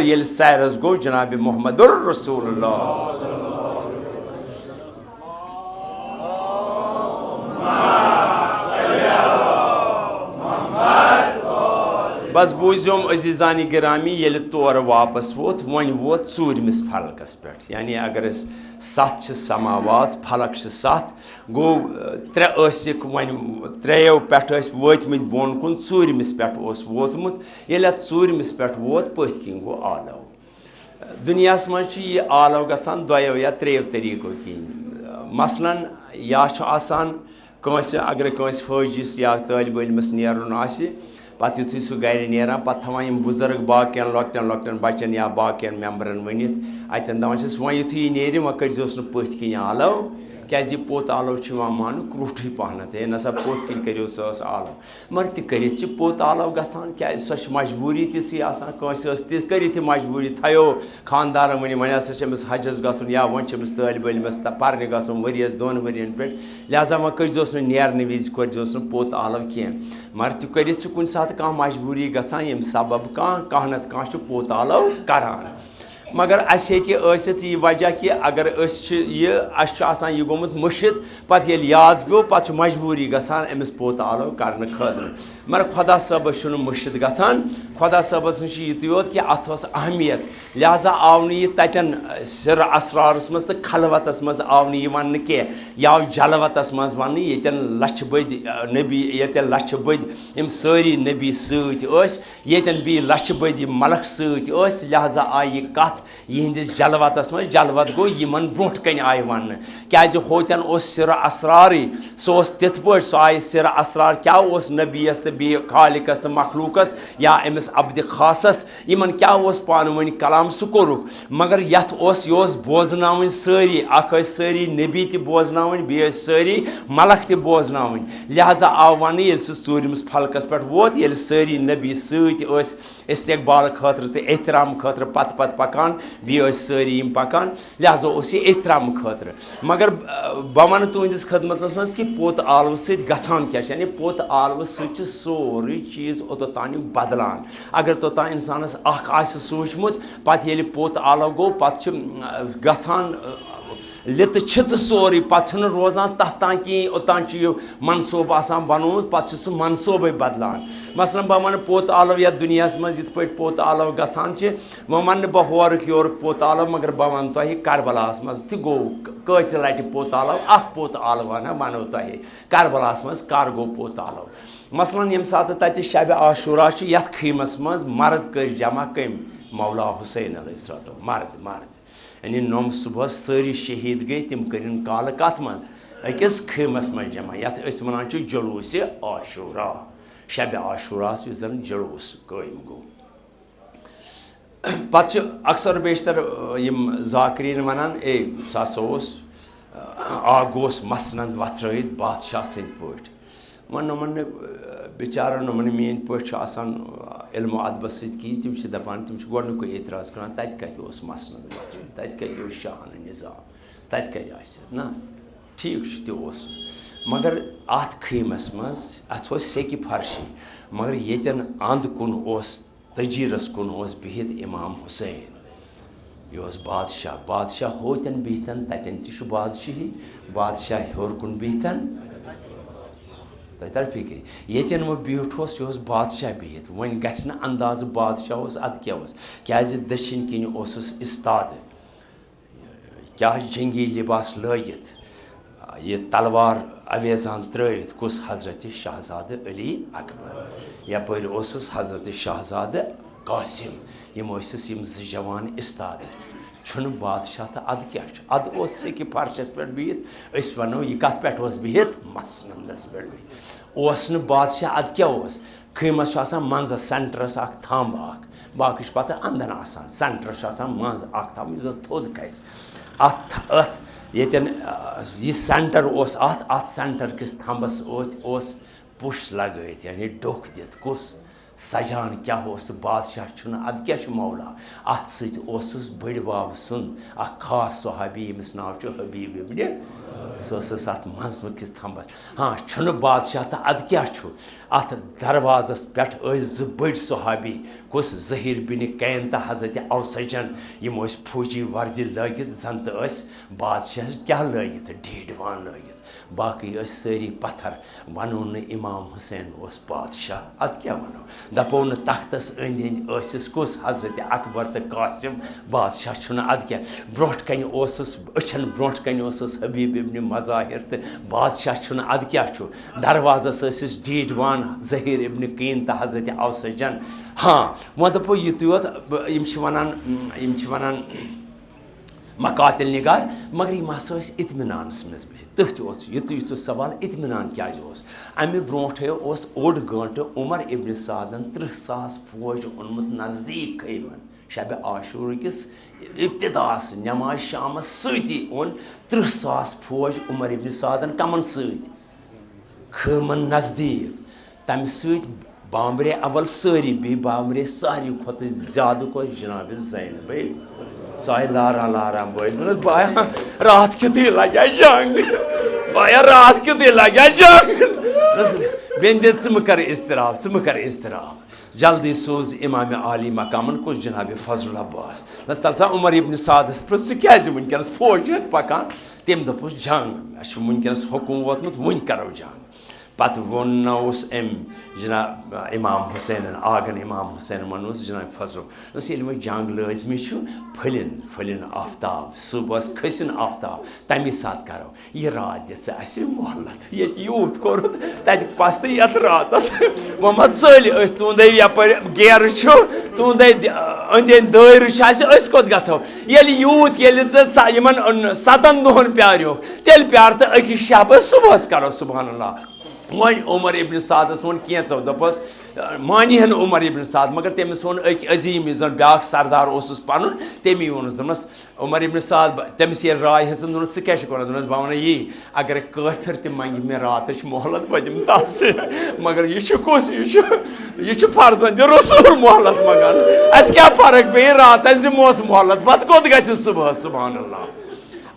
ये सैरस गो जनाब मोहम्मदुर रसूलुल्लाह। बस बूझोम अजीज़ानी गिरामी ये तौर वापस वोत वन वोत ूरमिस फलकस पे, यानी अगर सत समावात फलक 7 गो त्रे वन त्रेयो पे वतम बोन कुन ूरमिस पे वोतमुत ये ूरमिस पे वोत पथ किन गो आलव। दुनिया मज यह आलव गसान दोयो या त्रेयो तरीको किन, मसलन या कंस अगर कंस हाजिस या तालिब इल्मस नेरुन आसि पत युथु सह गर नेरान पे थवान बुजुर्ग बाकियन लॉकटन लॉकटन बचन या बाकियन मेम्बरन वनित अतन दपान वह युथु यह नेर वह करो पथ किन आलव क्या पोत आलव मान क्रूठ पहनत है नसा पोत किन करो सह आलव मगर तह पोत आलव गसान क्या सो मजबूरी ती कर मजबूरी थो खानदार वन वन हसा हजस गन या वन तालिब इल्मस पर्न गन वरियस 2 वरियन पे लिहाजा वह करो नेरन विज करो पोत आलव कह मगर तह कर कुन सात कह मजबूरी गसान यम सबब कह नत कह पोत आलव करान। मगर यह वजह कि अगर यह गोमुत मुशित पत ये याद पे पे मजबूरी गसान अमिस पोत आलव कर खतर मगर खुदा सबस मुशित गसान खुदा सबस नश योत कि अत अहमियत लिहाजा आव तन सिर असरारस मज तो खलवतस मज आव वन कह यह जलवतस मज वन ये लछ बद नबी ये लछ बद यम सारी नबी सतन बी लछ बद मलक सत लिहाजा आई कत यहंदिस जलवतस मज जलवत गो यमन ब्रोट कन आय वन क्या होतन सिर असरारी सो तिथ पे सो आय सिर असरार क्या नबीस तो बी खालिकस तो मखलूकस या अमिस अब्द खासस यमन क्या पान वन कलाम सह कोरुक मगर यथ यह बोजन सारी सारी नबी तह बोजन बे सारी मलक तह बोजन लिहाजा आव वन ये ूरमिस फलकस पे वोत ये सारी नबी सत इस्तकबाल खतर तो एहतराम खतर पत पत पकान बी सारी पकान लिहाजा यह एहतराम खतर मगर बह वन तुहस खदमत मज कि पोत आलव सत्यान क्या यानी पोत आलव सोरी चीज़ ओतोतान बदलान अगर तोतान इंसानस सोचमुत पत ये पोत आलव गो पत गसान लित छित सोरी पे रोजान तथ तान कहें ओतान मनसूब बनोत पे सह मनसूबे बदलान। मसलन बह वन पोत आलव या दुनिया मज इत पे पोत आलव गसान वह वन बह होरक योरक पोत आलव मगर बह वन तुह करबलास मज तह गो कच लट पोत आलव पोत आलव वनो तुह करबलास मज कर गो पोत आलव। मसलन यम सात तत शब आशूरा यथ खीमस मज मर्द कर जमा कम मौला हुसैन अलैहिस्सलाम मर्द मर्द यानी नम सुबह सारी शहीद गई तम कर काल कत मज अकिस खीमस मज जमा यथ वन जुलूस आशूरा शब आशूरा जन जुलूस कायम गो पे अक्सर बेशतर जाकरीन वनान ए आग गोस मसनंद वथरत बादशाह सद पे वन बेचारा नमन मेन पे इल्म अदब सहें तम दपान तम गोक एतराज़ कर तत कत मसनद वथरत तत कत शान निज़ाम तत कत ना ठीक तह मगर अत खीमस मज अत सेक फर्शी मगर येतन अंद कुन तजीरस कुन बिहित इमाम हुसैन यह बादशाह बादशाह होतन बिहतन ततन तह बादशाही बादशाह हेर कुन बिहतन तह तर फिक्र येतन वह बिहट यह बादशाह बिहित वन गस अंदाज बादशाह अद क्या दक्षिण किन इस्ताद क्या जंगी लिबास लगित ये तलवार अवेजान त्रवित कुस हजरत शहजाद अली अकबर यपर हजरत शहजाद कासिम यम जवान इस्ताद छुन बादशाह तो अद क्या अद से फर्शस पे बिहित वनो यह कत पे बिहित मसनदस पे बिहित बादशाह अद क्या खीमस मंज सेंटरस थंब बाकी पे अंदन सेंटरस मज थंब थोद खस अत येतन यह सेंटर अत सेंटर किस थंबस पुश लगत यानी डोख दित कुस सजान क्या बादशाह छुना अद क्या मौला अत सत बड़ बाब सुन खास सहाबी यमिस नाव हबीब इब्न सस अत मजमकिस थम्बस हाँ छुन बादशाह तो अद क्या अत दरवाजस पे ज बड़ सहाबी कुस ज़हीर बिन कैन तो हजरत अवसजन यम फौजी वर्दी लगित जन तो बादशाह क्या लगित ढीडवान लगित बाकी सारी पत्थर वनो न इमाम हुसैन उस बादशाह अद क्या वनो दपो न तख्तस अंद अंद कुस हजरत अकबर तो कासिम बादशाह छुन अद क्या ब्रोट कन अचन ब्रोट कन हबीब इब्न मज़ाहिर तो बादशाह छुन अद क्या दरवाजस डीडवान ज़हीर इब्न कीन तो हजरत अवसजन हाँ वो दपो युत वनान मकातिल निगार मगर यम हसा इत्मिनानस मज तथ युत सवाल इत्मिनान क्या अमे ब्रोट ओड गंट उमर इब्न सादन 30,000 फौज ओनमुत नज़दीक खैमन शब आशूर किस इब्तिदास नमाज शाम सती ओन 30,000 फौज उमर इब्न सादन कमन खैमन नज़दीक तम बामरे अवल सारी बे बामरे सारी खुद ज्यादा को जनाब ज़ैनब साय लारा लारा बोस बाया रात क्यों लगे जंग बाया रात क्यों लगे जंग वेंदे कर इस्तराब जल्दी सोज इमाम आली मकामन कुछ जनाब फजल अब्बास तल सा उमर इब्न सादस पृछ क्या वनकस फौज पकान तम दोपस जंग वनकस हुकुम वोतमुत वन करो जंग पत वोस जनाब इमाम हुसैन आगन इमाम हुसैन वनोस जनाब फजल ये वह जंग लाजमी फलिन फलिन आफ्ताब सुबह खसिन आफ्ताब तमी सात करो यह रात दिस मोहलत ये यूत कोर तत पस्त यत रात वो मत चल तुंद यप गेर तुंद अंद दर कोत गो ये यूत ये 7 दोहन प्यारो तेल प्यार तो अकिस शब सुबह करो सुबहान अल्लाह वन उमर इब्न सादस वो कैचो दपस मानी हन उमर इब्न साद मगर तमिस वो अजीम जन ब्या सरदार पन तमी वोनस उमर इब्न साद तमिस ये राय हसन दोनस स क्या बह वन यी अगर काफिर तम मंग मे रात मोहलत बह दिम तस मगर यह कुस यह फर्जंद रसूल मोहलत मंगान अस क्या फर्क पे रात अस दिमोस मोहलत पत कोत गि सुबह सुबहान अल्लाह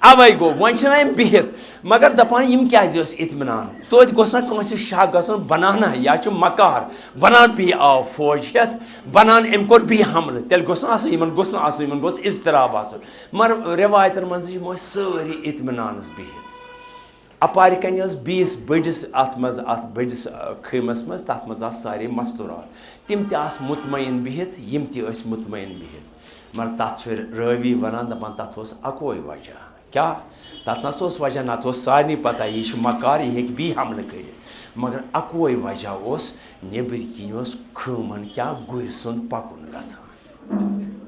अवै गो वन बिहित मगर दपान यम क्या इत्मिनान तोत गोस ना कंस शक गसन बनाना या मकार बनान पे आव फौज हेत बनान अम कोर बी हमल तेल गोस ना यमन गोस इज़्तिराब आसन मगर रिवायतन मज सारी इत्मिनानस बिहित अपार कन 20 बड़िस अत बड़िस खैमस मज तथ मज सारे मस्तूरात तिम त मुतमईन बिहित यम त मुतमईन बिहित मगर तथ रावी वनान दपान तथ अकोई वजह क्या तथ ना वजह ना सारे पता यह मकार यह बी हमल कर मगर अकोई वजह नबर किन खमन क्या गुर सुंद पकुन गसान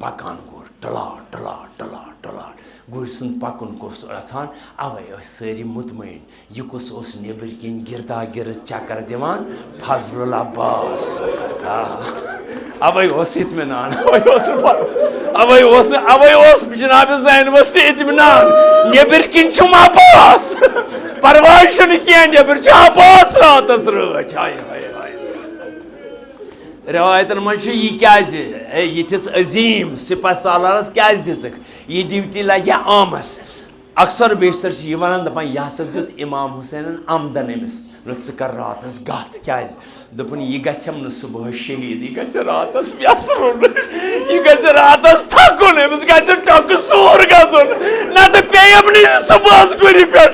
पकान गुर टला टला टला टला गुर सुंद पकुन गोस गसान अवै सारी मुतमईन यह कुस नबर किन गिरदा गिरद चक्कर दिवान फजल अब्बास अवै इत्मिनान अवै जनाब ज़ैनबस इत्मिनान नबर किन अब्बास परवाह क्या नबर अब्बास रातस रच रवायतन मज यह क्या यथिस अजीम सिपह सालारस क्या दिख यह ड्यूटी लगे आमस अक्सर बेशतर वन दपान यह हसा दुत इमाम हुसैन आमदन अमिस कर रातस गत क्या दोपन यह गम न सुबह शहीद यह ग रातस व्यसरुन यह ग रातस थकुन अमिस टक सूर गन नत पेयम नी सुबह गुर पे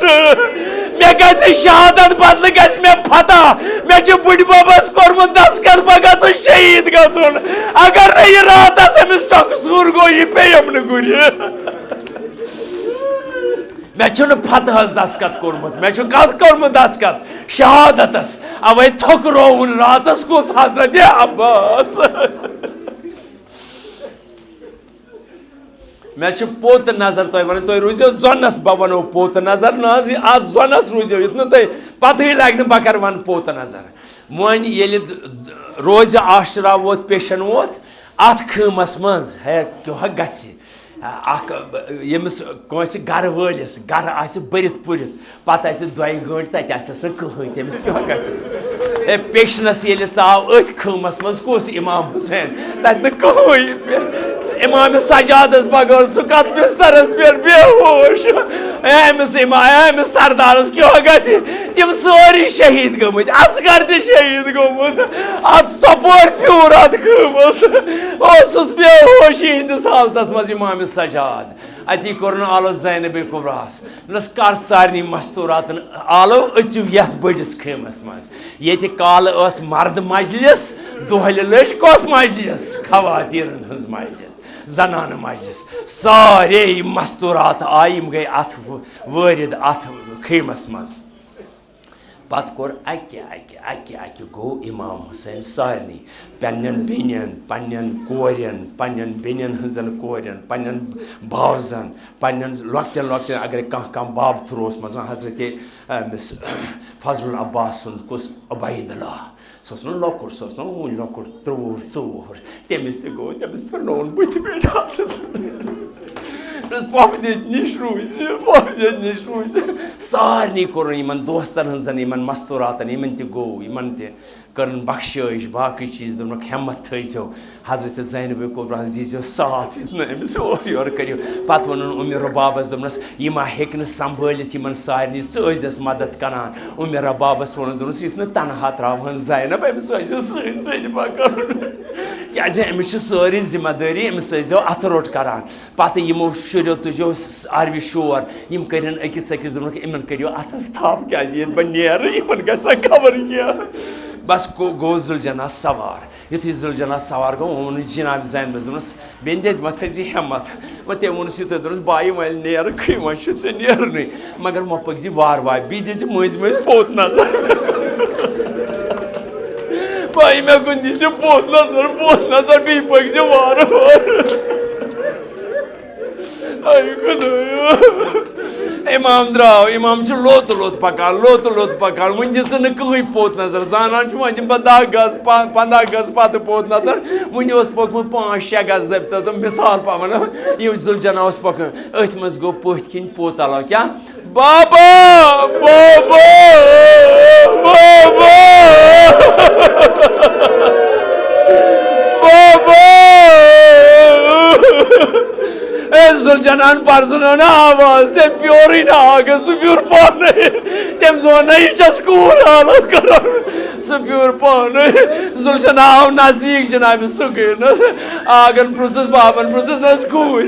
मे ग शहादत बदल ग मे फता मे बुढ़ बबस कोर्मुत दस्खत बह ग शहीद गन अगर न यह रातस अमिस टक सूर गो यह पेयम न गुर मे फतहस दस्खत कोर्मुत मे कत कोर्मुत दस्खत शहादतस अवै थोकरोवन रातस कुस हजरत अब्बास मे पोत नजर तुम वन तुम रूजो जोनस बह वनो पोत नजर ना अत जोनस रूजो युत तुम पतह लग बह कर वन पोत नजर वन ये रोज आशरा वोत पेशन वोत अत खमस मज है क्या ग यमिस कंस गर वलिस गर बरित पुरित पत 2 घंटे तस कहन तमिस क्या ग पेशनस ये आव अथ खमस मज कुस इमाम हुसैन तत कहन इमाम सजादस बगैर सह कत बिस्तरस पे बेहोश अमिस सरदारस क्या गि तम सारी शहीद गमत असगर त शहीद गोमुत अत सपोर फ्यूर अत कमस बेहोशी हंदिस हालतस मज इमाम सजाद अति कोर आलो ज़ैनब कुबरास दोस कर सारे मस्तूरात आलो अचु यथ बड़िस खेमस मज ये काल मर्द मजलिस दोहल लज कस मजलिस खवातीन हज मजलिस जनान मजलिस सारे मस्तूरात आई गई अथ वारिद अथ खेमस मज पत कोर अक्य गो इमाम हुसैन सारनी पन्न बेन पन्न कोरन पन्न बेन हजन कोरन पन्न बावजन पन्न लॉकटेन लॉकटेन अगर कह बाब थ्रोस मज हजरत फजल अब्बास सुन कुस अबैदुल्ला सो लॉकुर सो वन लॉकुर 3 4 तमिस गो तमिस फरनोन बुथ पे Помнить не шруйся. Сарни कोर इन दोस्तन हजन इन मस्तूरातन इन गो इन कर्न बख्शिश बाकी चीज दोनों हिम्मत थो हजरत ज़ैनब कुबरा दीजो साथ अमिस और करो पत वन उमर रबाबस दोनस यह हेक संभालित इन सारे ज़स मदद करान उमर रबाबस वन दोनस यह तनहा त्रावन ज़ैनब अमिस सत पकान क्या अमिस सारी जिम्मेदारी अमिस अथ रोट करान पत यमो शुरो तुझो आरवी शोर यम कर अकिस दोनों इन करो अथस थप क्या बह नेर इन ग खबर क्या बस गो जुलजना सवार युथि जुलजना सवार गो वो जनाब ज़ैनब दोनस बेन दे मे थी हिम्मत मे वोनस युथ दोनस बाई वल नेर वे नेरन मगर मे पकि वार वार बी दी मज मज पोत नजर बाई मे कुन दी पोत नजर बी पकि वार वार इमाम द्राव इमाम लोत लोत पकान वन दिस कहीं पोत नजर जानान वन 10 गज 15 गज पत पोत नजर वन पकमुत 5-6 गज तो मिसाल पावन यह जुलजना पकान अथ मज गो पथ किन पोत अलाव क्या बाबा बाबा बाबा बाबा जुलजनान पर्सनो ना आवाज तम प्योर नाग सह प्योर पान तम जोन चूर आलो कर सह प्योर पान जुलजना आव नजदीक जनाब सुकन आगन प्रुसस बाबन प्रुसस कूर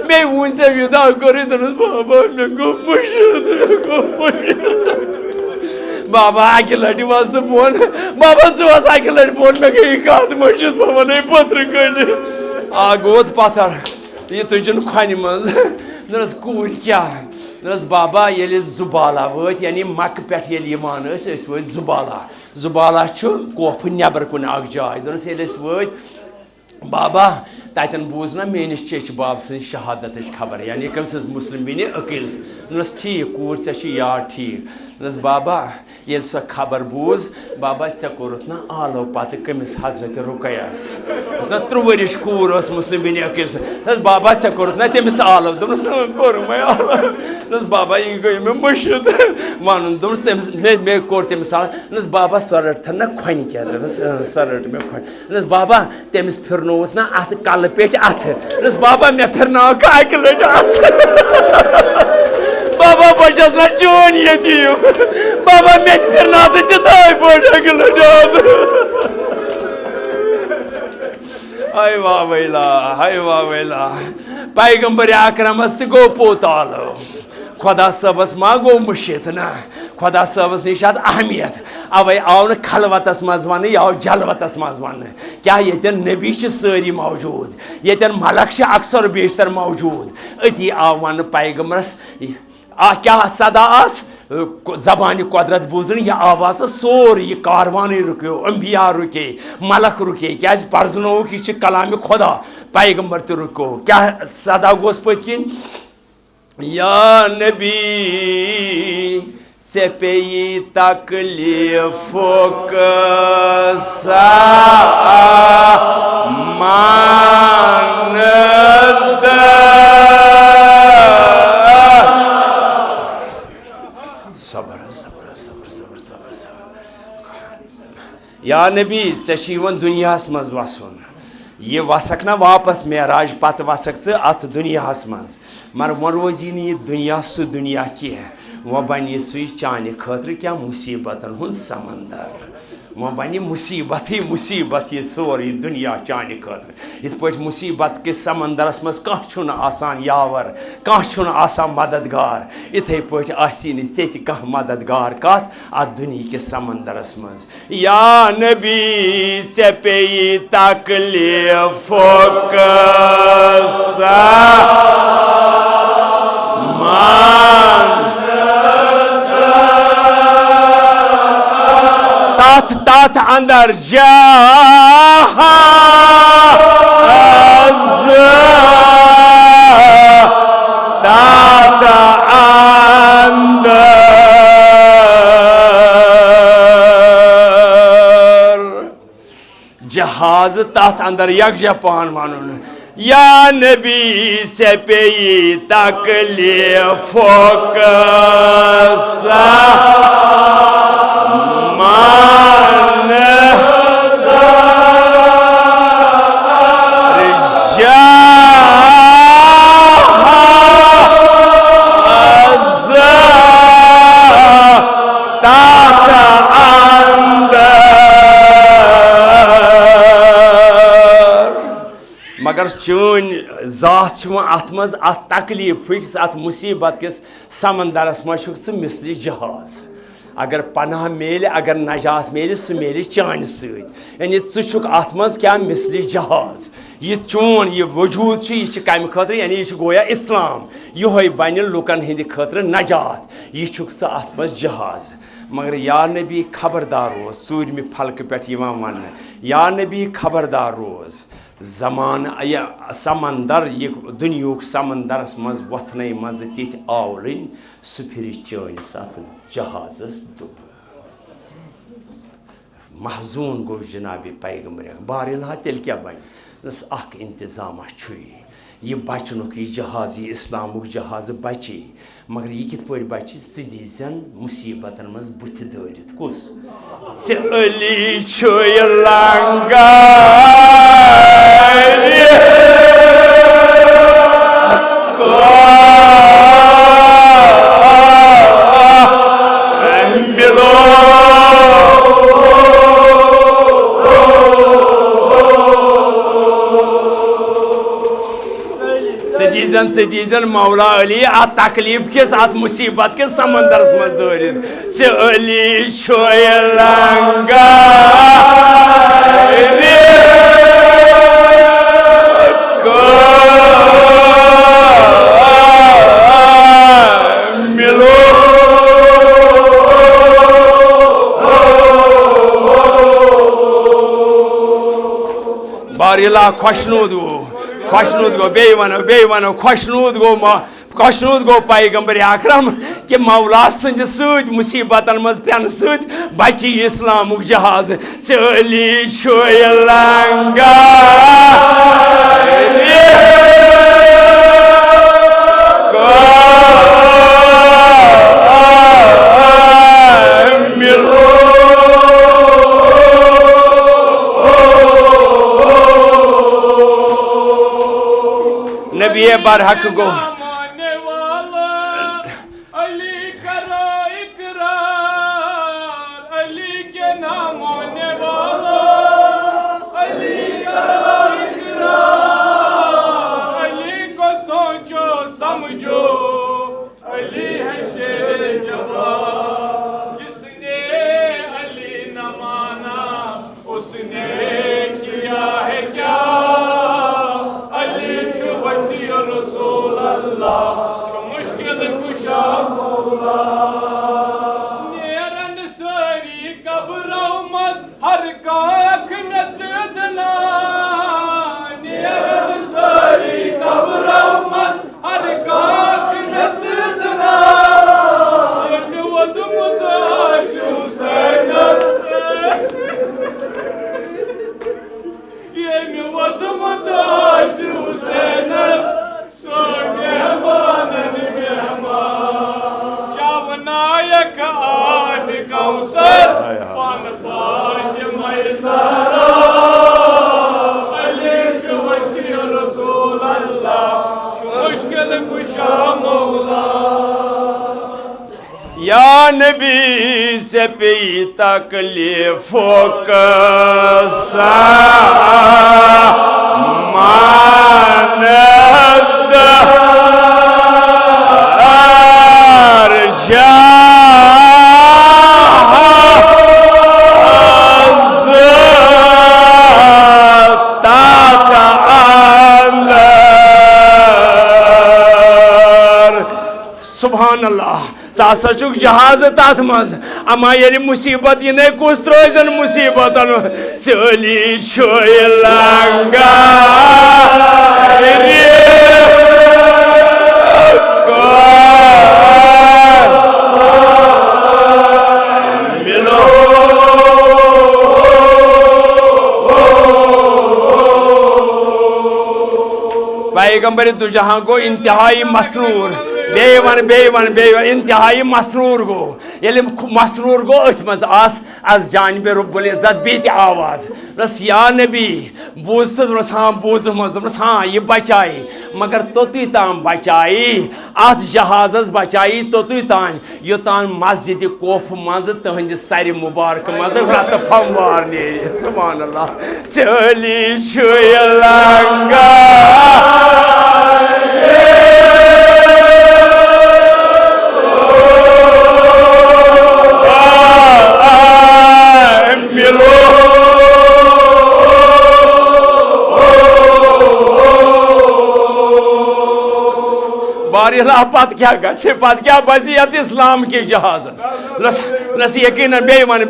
मे वन ऐ विदा कर बाबा मे गो मुश्किल बाबा अकि लटि वस बोन बाबा ज अकि लटि बोन मे गई कत मुश्किल बह वन पत्र कल गोत पत्थर यह तुझन खन मज नस कूर क्या नस बाबा ये जुबाला वत यानी मक पे वन वो जुबाला कोफ नबर कुन जाय दोनस ये वत बाबा तन बूज ना मेनिस चेच बाब सज शहादत खबर यानी कम मुस्लिम बिन अकील नस ठीक कूर ऐ याद ठीक नस बाबा ये सो खबर बूज बाबा ऐ कोरुत ना आलो पत कमिस हजरत रुकयस 3 वरिश कूर मुस्लिम बिन अकील नस बाबा ऐ कोरुत ना तमिस आलो दोनस कोर मैं आलो नस बाबा ये गई मे मुश्किल वन दोनस तमिस मे कोर तमिस आलो नस बाबा सरट था ना खन क्या दोनस सरट मे खन नस बाबा तमिस फिरनोत ना अत कल पे अथ नस बाबा मे फिरनाव काक लट अथ बाबा बचस ना चोन यतीम बाबा मे फिरना तिथाय पड़ लट हाय वाह वैला पैगंबर अकरमस गो पोत आलो खुदा सबस मा गो मुशित ना खुदा सबस निश अहमियत अवे आव न खलवतस मज वन यह जलवतस मज वन क्या ये नबी सारी मौजूद ये मलक अक्सर बेशतर मौजूद अति आव वन पैगंबरस क्या सदा जबान कुदरत बूजन यह आवाज सोर यह कारवान रुको अम्बिया रुके मलक रुके क्या पर्जनोक यह कलाम खुदा पैगंबर तो रुको क्या सदा गोस पत्किन या नबी से पे तकलीफो या नबी ऐ दुनियास मज वसन ये वसक ना वापस मेराज पत वसक च अत दुनियास मज मगर वो रोजी ये दुनिया सह दुनिया कह वो बन सु चाने खतर क्या मुसीबतन हुन समंदर वो बन मुसीबत ही मुसीबत ये सोरी दुनिया चाने खतर इत पे मुसीबत किस समंदरस मज कह आसान यावर कह आसान मददगार इथे पे कह मददगार कत अत दुनिया के समंदरस मज या नबी से पे तकलीफ तात अंदर जहाज तात अंदर जहाज तात अंदर यकजा पान मानून या नबी से पे तकलीफ मगर चून जात अत मज अत तकलीफ अत मुसीबत किस समंदरस मज मिसली जहाज अगर पनाह मेल अगर नजात मेल सह मेल चान सत यानी षुक अत मज क्या मिसली जहाज यह चोन यह वजूद यह कम खतर यानी यह गोया इस्लाम यह बन लुकन हंद खतर नजात यह सह अत मज जहाज मगर या नबी खबरदार रोज सूरमि फलक पे वन या नबी खबरदार रोज जमान या समंदर ये दुनिया समंदरस मज वथन मज तिथ आवलन सह फिर चैनिस अत जहाजस दुब महजून गो जनाब पैगम्बर बारिल्हा तेल क्या बन अख इंतजाम यह बचनुक यह जहाज यह इस्लामुक जहाज बचे मगर यह कित पे बचे ज दीजन मुसीबतन मज बुथ दरित कुस अली लंगा सदीजन मौला अली अत तकलीफ किस अत मुसीबत किस समंदरस मज दरित अली लंगा बारिला खुशनूद गो बे वनो खुशनूद गो पैगम्बर अकरम कि मौला सद सत मुसीबतन मज पेन सत बची इस्लामुक जहाज अली लंगा नबी बरहक गो या नबी से पे तकलीफों का मानद अर्जा सुभान अल्लाह सासुक जहाज तथ मज अमा ये मुसीबत ये नहीं कुछ त्रोजन मुसीबत सोली छोय लंगा पैगंबर दु जहां को इंतहाई मसरूर बेवन इंतहाई मसरूर गो ये मसरूर गो अथ मज आज जानब रब्बुल इज्जत बेत आवाज बस या नबी बूझ तो हाँ बूझ मस हाँ ये बचाई मगर तोतुई ताम बचाई अत जहाजस बचाई तोतुई तान योतान मस्जिद कोफ मज तहंद सर मुबारक मज रत फमवार ने सुभान अल्लाह चली छुय लंगा पत क्या गसे पत क्या बजियत इस्लाम के जहाज नस यकीन बेवन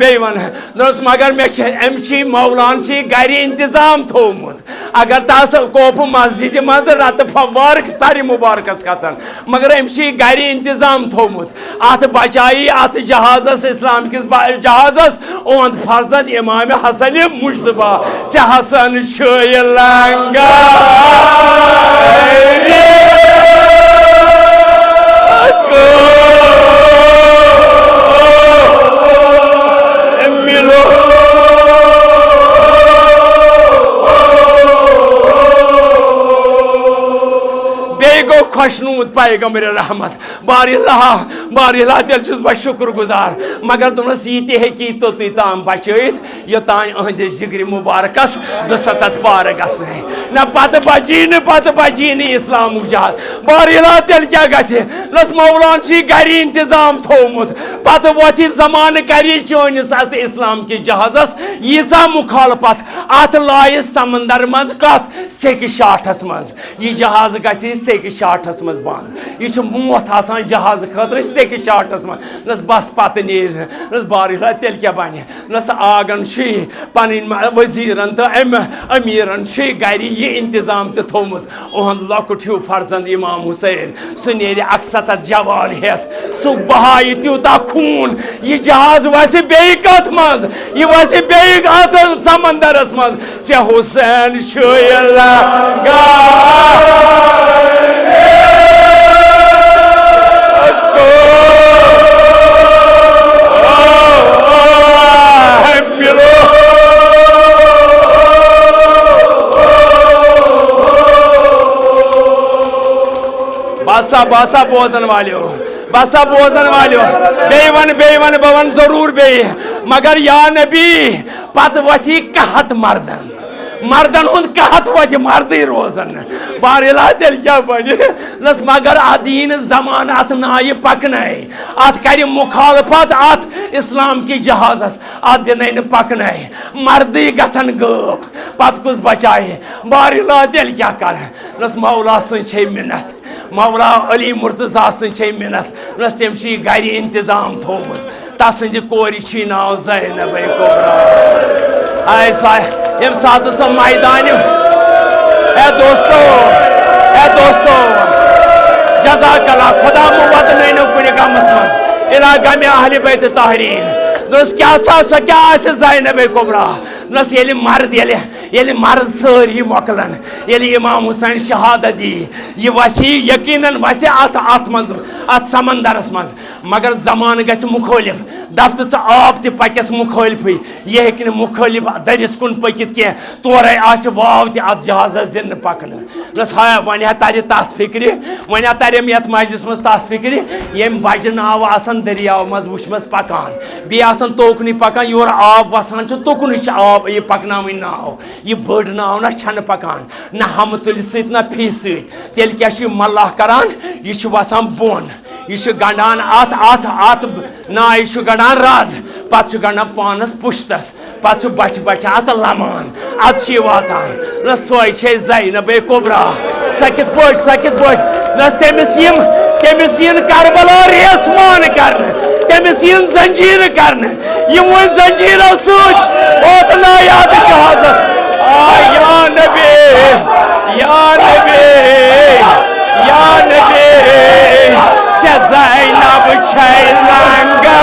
मगर मे अमची मौलान गर इंतजाम थोमुत अगर तस कोप मस्जिद मज रत फवार सारी मुबारकस खसान मगर अमची गर इंतजाम थोमुत अत बचाई अत जहाजस इस्लाम किस जहाजस ओंद फर्जत इमाम हसन मुश्तबा चे हसन छुय लंगा खुशनूद पैगंबर रहमत बारिल्लाह तेल बह शुक्र गुजार मगर तुमस ये हेकी तोतुई ताम बचित योतान अहंदिस जिगर मुबारकस 270 पार गसने न पत बची इस्लाम जहाज बारिल्लाह तेल क्या गसे नस मौलान गर इंतजाम थोमुत पत वोथ जमान कर चोनिस इस्लाम के जहाजस यीजा मुखालफत अत लाय समंदर मज कत सेक शाठस मज यह जहाज गसी सेक शाठस मज बंद यह मोत आसान जहाज खतर सेक शाठस मज नस बस पत नीर नस बारिल्लाह तेल क्या बन नस आगन पन वजीरन तो अमीरन गर यह इंतजाम तो थोमुत ओहन लकुट हूँ फर्जंद इमाम हुसैन सह नेर अक्सत जवान हेत सह बहाय त्यूता खून यह जहाज वस बे कत मज यह वस बे समंदरस मज से हुसैन छुय लंगा बासा बोजन वालो बेवन बवन जरूर बे मगर या नबी पत वथी कहत मर्दन हुंद कहत वथि मर्द रोजन बारिल्लाह तेल क्या बस मगर अदीन जमान अत नाय पकन अत कर मुखालफत अत इस्लाम की जहाजस अत दिन पकन मर्द गसन गब पत कुछ बचाए बारिल्लाह तेल क्या कर मौला सह मिन्नत मौला अली मुर्तजा सह मिन्नत तम गर इंतजाम थोमुत तसंद कोर नाव ज़ैनब कुबरा यम सात सो मैदान दोस्तों जज़ाकल्लाह खुदा मुबद नैनो कुन गमस मज इला गम अहल बैत ताहरीन क्या ज़ैनब कुबरा ये मर्द ये मर्द सारी मोकलन ये इमाम हुसैन शहादत दी ये वसी यकीनन वसी अत समंदरस मज मगर जमान गछ मुखालिफ दप तो आब त पकस मुखालिफ यह हेक मुखालिफ दरिस कुन पकित कह तोरे आछ वाव त अत जहाजस दिन पकन बस हाय वन तर तस फिक्र वन तरम ये मजलिस मज तस फिक्र यम बज नाव आसान दरियाव मज वुचमस पकान बी आसान तोकन पकान योर आब वसान तोकन आब यह पकनावन नाव यह बड़ नाव ना छन पकान ना हम तुल सत ना फी सत तेल क्या मल्लाह करान यह वसान बोन यह गंडान अत अत अत ना यह गंडान राज पे गंडान पानस पुश्तस पे बट बट अत लमान अत वातान न सोई ज़ैनब कुबरा सकित पट तमिस करबला रेसमान कर तमिस जंजीर कर जंजीरों सत नायाद जहाजस या नबी या नबी या नबी ज़ैनब लंगा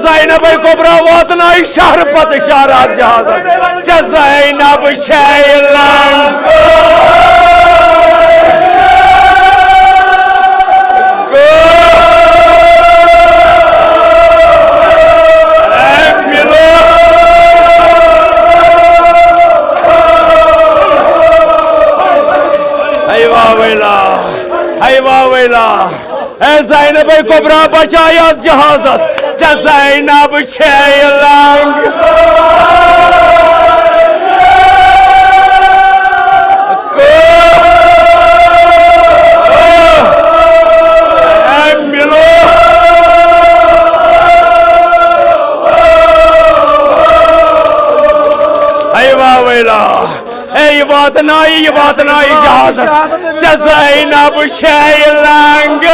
ज़ैनब कुबरा वातना शहर पत शहर जहाज ज़ैनब ज़ैनब कुबरा बचाया जहाजस ज़ैनब लंग मिलो ये वातनाई जहाजस ज़ैनब लंग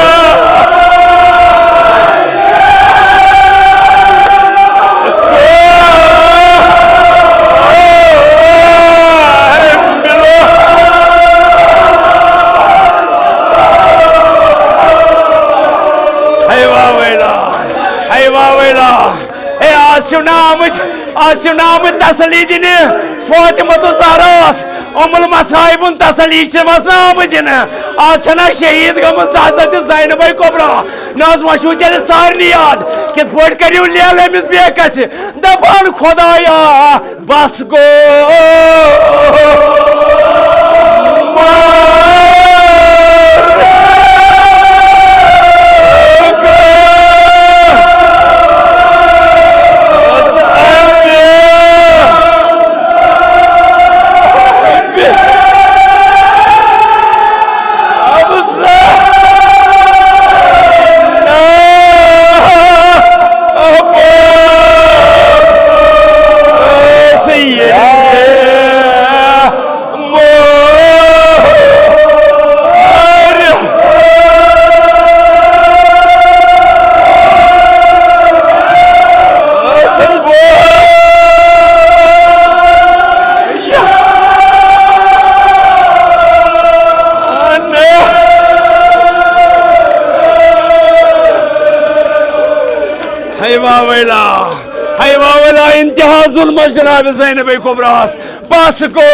आज तसली दिन फातिमा तो ज़हरास उम्मुल मसाइबुन तसली आम दिन आज शहीद गमस हज़रत ज़ैनब कुबरा नाज वशू तेल सारनी याद कित पे करू लेल अमिस बेकस दपान खुदाया बस गो इंतहा जुल्म जनाब ज़ैनब कुबरास बस को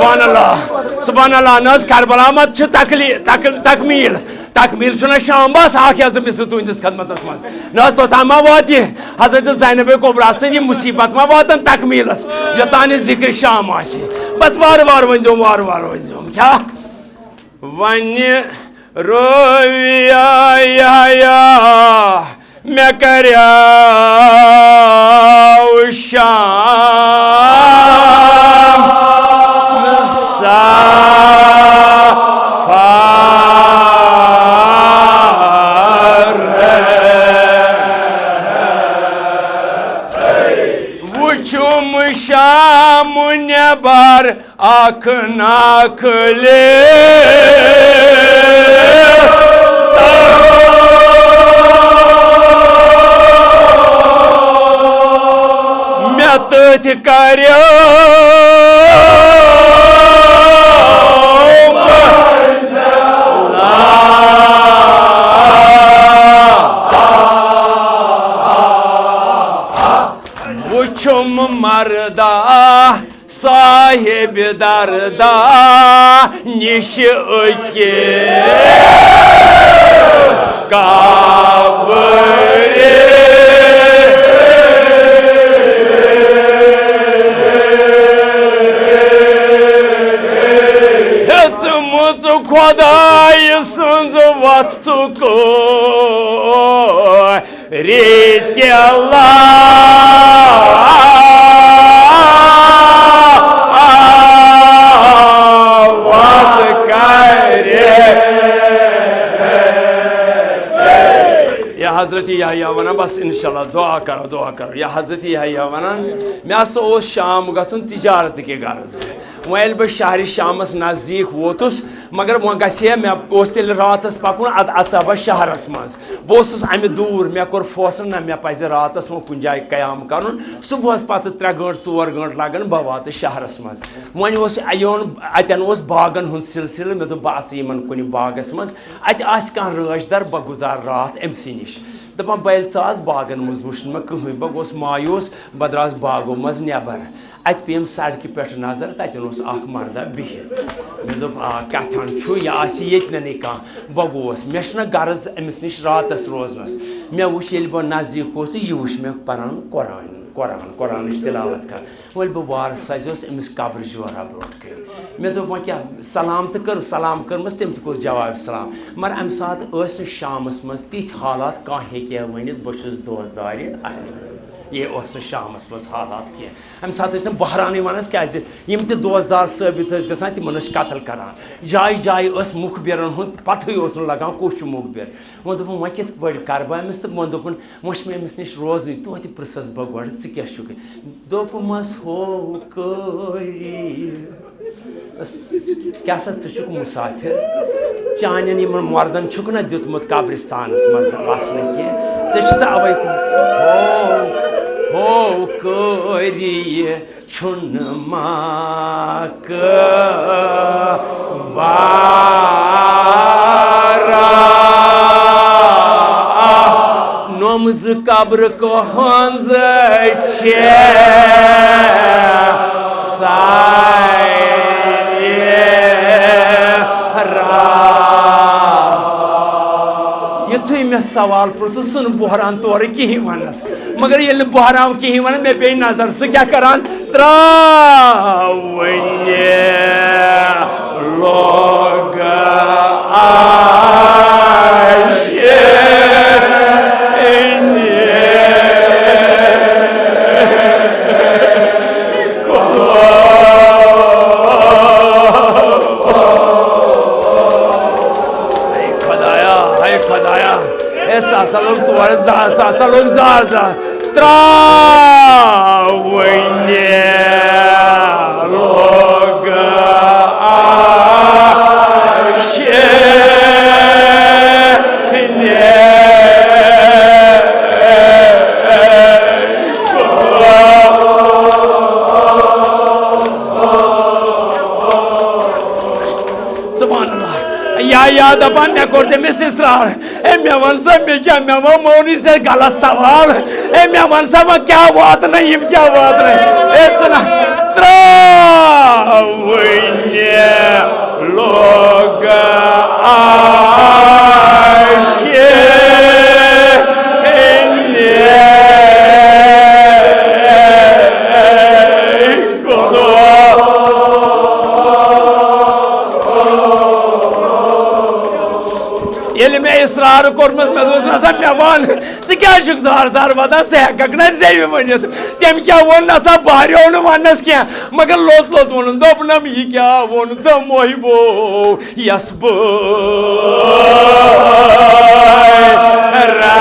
सुभान अल्लाह नज करबला मत तकमील तकमील छुना शाम बस आख मिस्र तुंदिस खदमतस मज नज तोतान मा वात हजरत ज़ैनब कुबरा सनी मुसीबत मा वातन तकमीलस योतान जिक्र शाम आसि बस वार वार वंजोम क्या वन रोविया मैं कर्या शाम वुचुम शाम नेबर आख नाखले तथ कर्यो वुचुम मर्दा साहिब दर्दा निश काबरे खुदाई सुंज वत सुको रेत्यला वत करे या हजरत यहया वना बस इंशाल्लाह दुआ करो या हजरत यहया वना मे शाम गसन तिजारत के गर्ज वह बह शहर शामस नज़दीक वोतुस मगर वह गे मे तेल रातस पकुन अचा बह शहरस मज बह अमे दूर मे कोर फैसला ना मे पज रातस वो कुन जाए कयाम कर सुबह पत 3 घंटे 4 घंटे लगन बह वात शहरस मज वन अतन बागन हुंद सिलसिल मे दोप बह इन कुन बागस मज अत राजदर बह गुजार रात अमसी निश दपान बल च बागन मज वुन मे कहें बह गोस मायूस बह द्रास बागों मज नबर अत पेम सड़क पे नजर तन मर्दा बिहित मे दोप कथान यह आने कह बह गोस मे गर्ज अमिस नश रातस रोजनस मे वुच ये बह नज़दीक हो तो यह वुच मे पान कुरान तिलावत कर वल बह वार सजोस अमिस कब्र जोरा ब्रोट कर मे दोप वह क्या सलाम तो कर सलाम कर्मस तम कोर जवाब सलाम मगर अम सात शामस मज तिथ हालात कह हे वन बहुत दोजदार ये शामस मज हालात कह अम सात बहरान वन क्या दोजदार साबित ग तिम कतल करान जाय जाय मुखबिरन हूँ पथी लगान कुछ मुखबिर वो दोपन वह कित पे कर बह अमिस तो वो दोपन वह मे अमिस नश रोजन तो पृसस बह गो क्या दोपमस हो क्या सा मुसाफिर चान मर्दन छुक ना दुतमुत कब्रिस्तानस मज वसन कह अवे हो करी छुन माक बारा नोमज कब्र को हंज युथु मे सवाल पुरस सुन बहरान तौर कहीं वनस मगर ये बहरान कहीं वन मे पे नजर सह क्या करान त्रावन लोग सासा लोग तुम्हारे सासा लोग जार त्रावन्य लोग या दपान मे कोर तमिस इसरार ए मे वन सा मे क्या मे वो मौनी से गलत सवाल ए मैं वन सब क्या बात नहीं ये क्या बात नहीं ए सुना त्रावन्य लोग आशे ये मैं इसरार कोर्मस में दोस्त ना सब मेहमान से क्या शुक जार जार बता से ककना से भी बनियो तम क्या वो ना सब बाहर होने मानस क्या मगर लोट लोट वो न दोपना मी क्या वो न तो मोहिबो यस्बो रा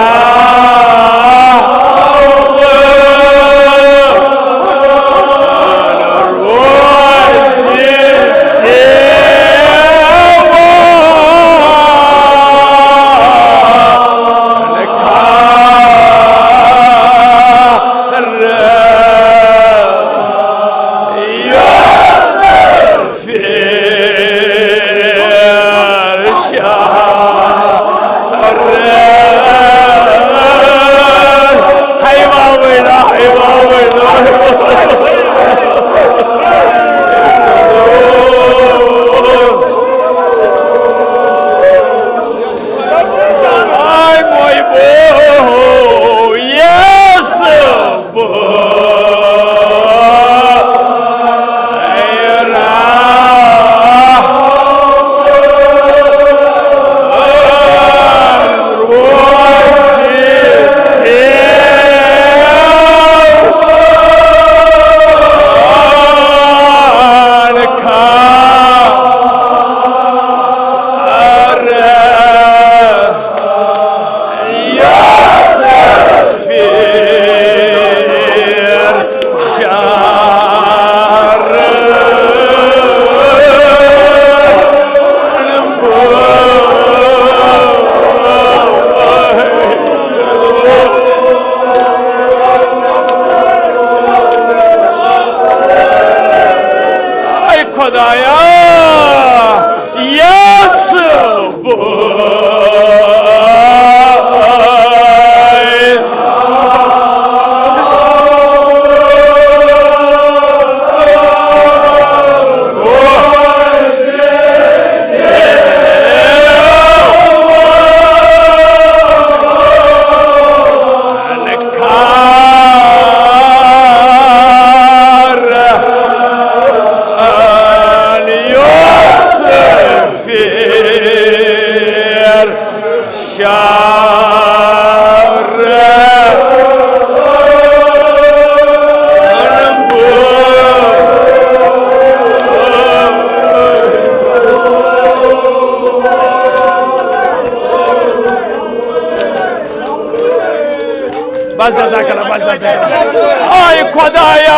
बस जैसा करा बस जैसा करा आय खुदाया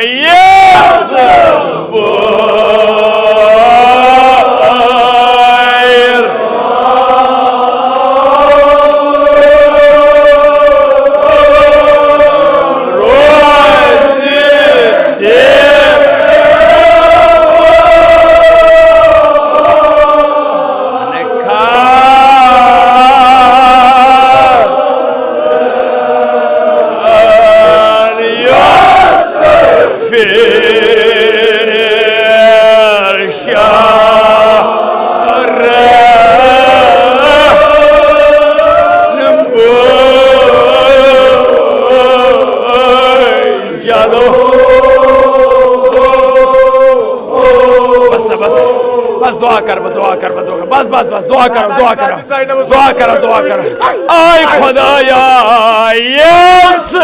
यस दुआ कर बस बस बस दुआ करो आय खुदाया यस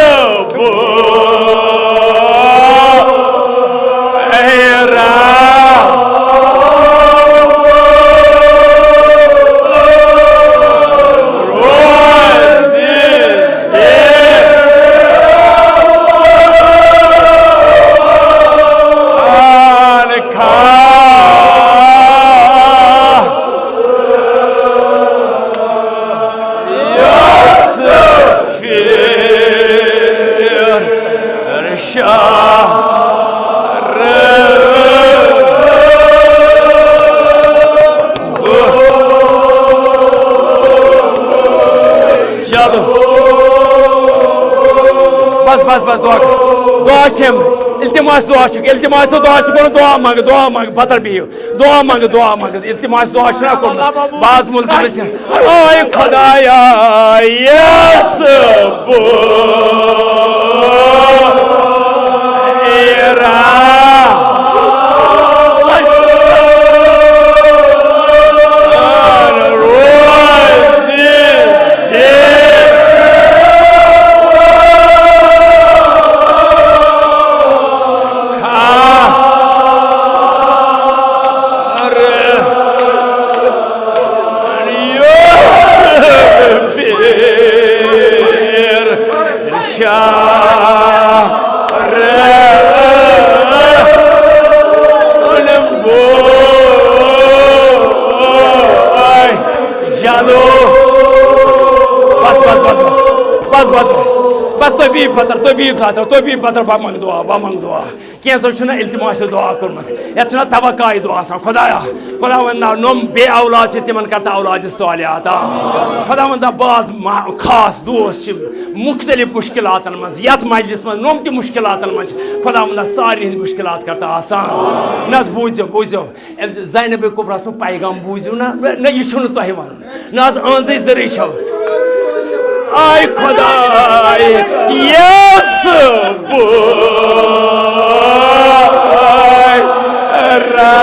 बस बस बस दुआ दुआ छम इल्तिमास दुआ छु इल्तिमास दुआ छु कोन दुआ मांग पतर बियो दुआ मांग इल्तिमास दुआ छु ना कोन बाज मुल्क में से ओए खुदाया यस बो एरा तो भी पतर बामंग दुआ कैंसर छुना इल्तिमास दुआ करमत या छुना तवक्काई दुआ सा खुदाया खुदावंदा नोम बे औलाद से तिमन करता औलाद सालिहात खुदावंदा बाज खास दोस्त छ मुख्तलिफ मुश्किलातन मज यत मजलिस मज नोम ति मुश्किलातन मज खुदावंदा सारी हिंद मुश्किलात करता आसान नस बूझो ज़ैनब कुबरा सो पैगाम बूझो ना न ये छुन तोहि वन नस अंजि दरी छौ आई खुदाई यस बोय रा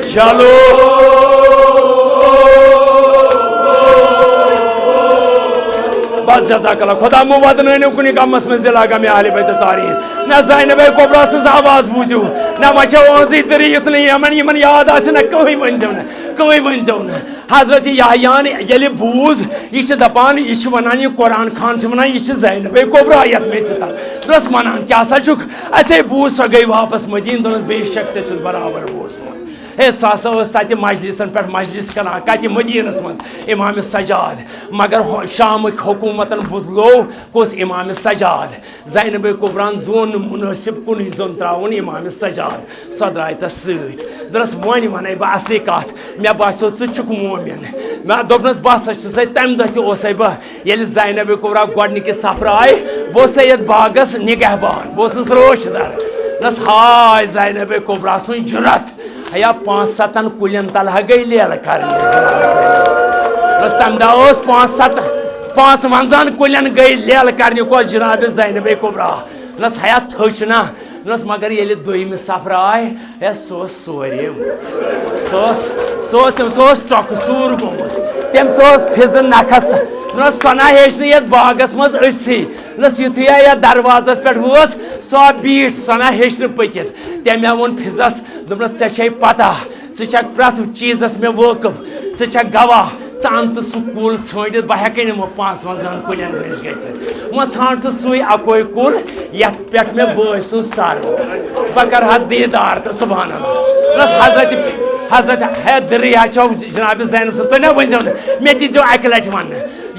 चलो बस जज़ाकल्लाह खुदा मुवदन ने कुनी कमस में जिला का में ahli बैत तारीख न ज़ैनब कुबरा से आवाज बूझू न मचो ओजी तेरी इतनी यमन याद आछ न कोई वंजो न हजरत याहया ने यले बूझ ये दपान ये वनान ये कुरान खान वनान ये ज़ैनब कुबरा यत में सता दस वनान क्या सा चुक ऐसे बूझ सो गई वापस मदीन दोनस बेशक से बराबर बूझ हे सासा तत मजलिसन पे मजलिस कर कत मदीनस मज इमाम सजाद मगर शाम हुकूमतन बदलो कुस इमाम सजाद ज़ैनब कुबरान जोन मुनासिब कुन जोन त्रावन इमाम सजाद सो द्राय तस दरस वन वन बह असली कत मे बासो ज़ुक मोमिन मे दोपनस बस तम दह तह बह ये ज़ैनब कुबरा गोडनिक सफर आए बह ये बागस निगहबान बह रोशदार दस हाय ज़ैनब कुबरा सुन जुरत या 5-7 कुलियन तल गई लेल कर तम दह 5-7 कुलियन गई लेल कर जनाब ज़ैनब कुबरा नस हया थच ना नस मगर ये दोम सफर आए है सोरे टक सूर गोमुत तम फिजन नखस नस सना हेच ये बागस मज नस युथु या दरवाजस पे वोस सो बीठ सना हेच पकित तमें वोन फिजस दोपनस ऐ पता ज़्क प्रथ चीजस में वोकफ ज़्क गवाह ान तो स्कूल ाड़ित बह हेक 5-5 कुलियन वो ान तो सुई अकोई कुल ये पे मे बॉय सुन सर बह कर दीदार तो सुबहान अल्लाह हजरत है दरिया चौ जनाब ज़ैनब तुम ना वन मे दीजो अकि लट वन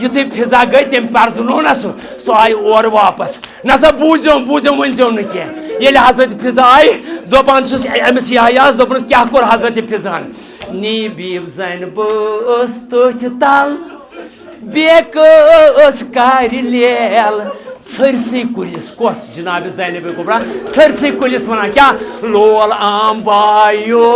युथु फिजा गई तम पर्जनो ना सो आई और वापस ना सा बूझो वनो न कह ये हजरत फिजा आई दोपान अमिस याहयास दोपन क्या कोर हजरत फिजान नी बीब ज़ैनब तथ तल बेकस कर लेल सरसी कुलिस कस जनाब ज़ैनब कुबरा सरसी कुलिस वना क्या लोल आम बायो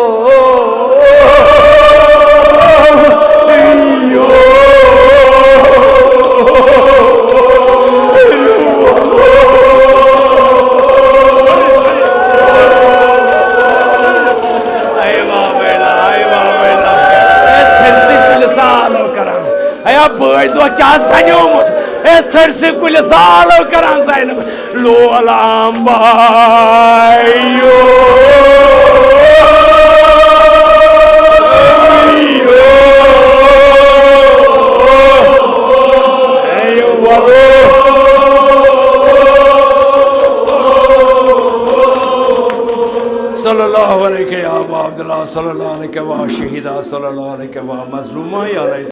बड़ दो क्या सनोमुत सरसी कुल सालो कर ज़ैनब लोलाम बायो सल्लल्लाहु अलैहि व अब्दुल्लाह सल्लल्लाहु अलैहि व शहीदा सल्लल्लाहु अलैहि व मजलूमा या